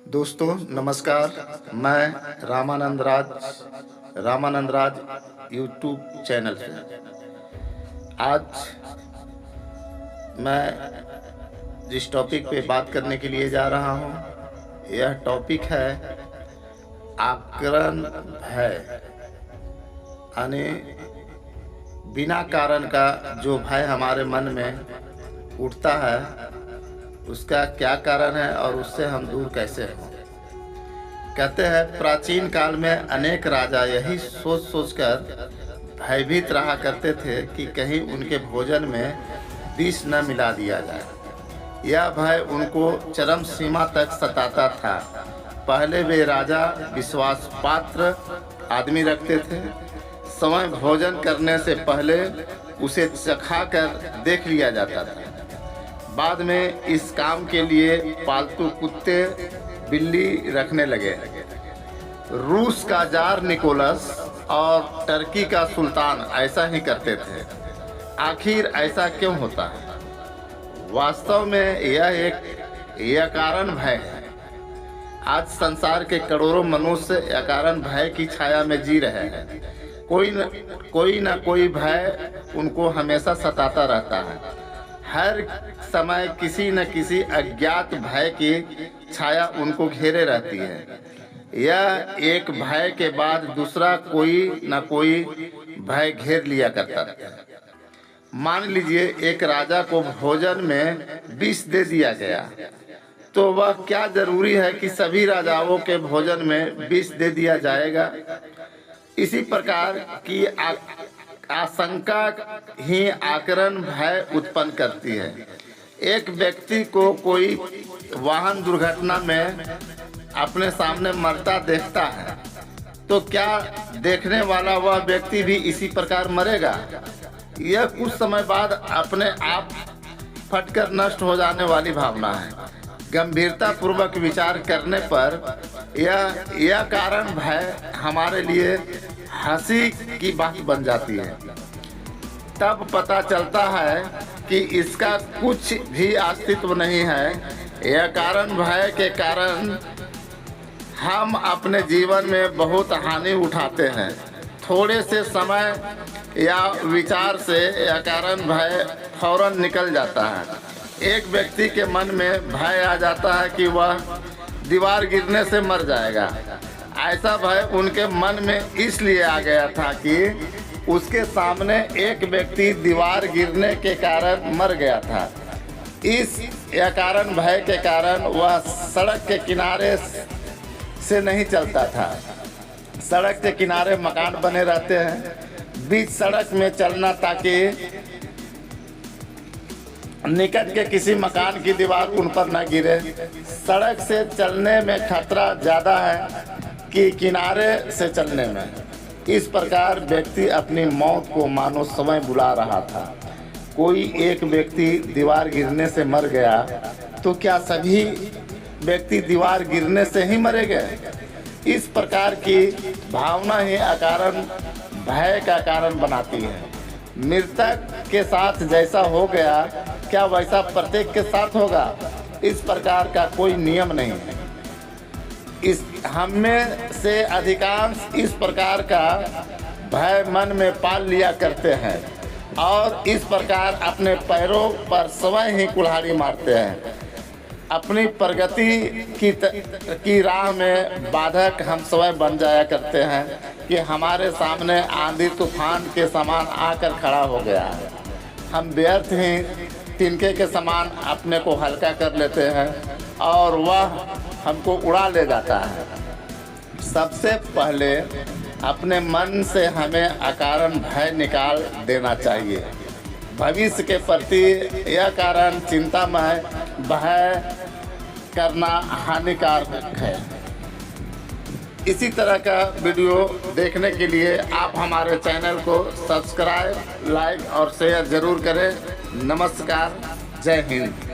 दोस्तों नमस्कार। मैं रामानंद राज यूट्यूब चैनल से आज मैं जिस टॉपिक पे बात करने के लिए जा रहा हूँ, यह टॉपिक है आकरण भय। यानी बिना कारण का जो भय हमारे मन में उठता है, उसका क्या कारण है और उससे हम दूर कैसे हों। कहते हैं प्राचीन काल में अनेक राजा यही सोच सोचकर भयभीत रहा करते थे कि कहीं उनके भोजन में विष न मिला दिया जाए। यह भय उनको चरम सीमा तक सताता था। पहले वे राजा विश्वास पात्र आदमी रखते थे। समय भोजन करने से पहले उसे चखा कर देख लिया जाता था। बाद में इस काम के लिए पालतू कुत्ते बिल्ली रखने लगे। रूस का जार निकोलस और टर्की का सुल्तान ऐसा ही करते थे। आखिर ऐसा क्यों होता है? वास्तव में यह कारण भय है। आज संसार के करोड़ों मनुष्य अकारण भय की छाया में जी रहे हैं। कोई न कोई भय उनको हमेशा सताता रहता है। हर समय किसी न किसी अज्ञात भय की छाया उनको घेरे रहती है। यह एक भय के बाद दूसरा कोई न कोई भय घेर लिया करता है। मान लीजिए एक राजा को भोजन में विष दे दिया गया, तो वह क्या जरूरी है कि सभी राजाओं के भोजन में विष दे दिया जाएगा? इसी प्रकार की आशंका ही आकरण भय उत्पन्न करती है। एक व्यक्ति को कोई वाहन दुर्घटना में अपने सामने मरता देखता है, तो क्या देखने वाला वह व्यक्ति भी इसी प्रकार मरेगा? यह कुछ समय बाद अपने आप फटकर नष्ट हो जाने वाली भावना है। गंभीरता पूर्वक विचार करने पर यह कारण भय हमारे लिए हंसी की बात बन जाती है। तब पता चलता है कि इसका कुछ भी अस्तित्व नहीं है। यह कारण भय के कारण हम अपने जीवन में बहुत हानि उठाते हैं। थोड़े से समय या विचार से यह कारण भय फौरन निकल जाता है। एक व्यक्ति के मन में भय आ जाता है कि वह दीवार गिरने से मर जाएगा। ऐसा भय उनके मन में इसलिए आ गया था कि उसके सामने एक व्यक्ति दीवार गिरने के कारण मर गया था। यह कारण भय के कारण वह सड़क के किनारे से नहीं चलता था। सड़क के किनारे मकान बने रहते हैं। बीच सड़क में चलना ताकि निकट के किसी मकान की दीवार उन पर न गिरे। सड़क से चलने में खतरा ज़्यादा है कि किनारे से चलने में। इस प्रकार व्यक्ति अपनी मौत को मानो समय बुला रहा था। कोई एक व्यक्ति दीवार गिरने से मर गया, तो क्या सभी व्यक्ति दीवार गिरने से ही मरे गए? इस प्रकार की भावना ही अकारण भय का कारण बनाती है। मृतक के साथ जैसा हो गया, क्या वैसा प्रत्येक के साथ होगा? इस प्रकार का कोई नियम नहीं है। हम में से अधिकांश इस प्रकार का भय मन में पाल लिया करते हैं और इस प्रकार अपने पैरों पर स्वयं ही कुल्हाड़ी मारते हैं। अपनी प्रगति की राह में बाधक हम स्वयं बन जाया करते हैं कि हमारे सामने आंधी तूफान के समान आकर खड़ा हो गया है। हम व्यर्थ ही तिनके के समान अपने को हल्का कर लेते हैं और वह हमको उड़ा ले जाता है। सबसे पहले अपने मन से हमें अकारण भय निकाल देना चाहिए। भविष्य के प्रति यह कारण चिंतामय भय करना हानिकारक है। इसी तरह का वीडियो देखने के लिए आप हमारे चैनल को सब्सक्राइब, लाइक और शेयर ज़रूर करें। नमस्कार, जय हिंद।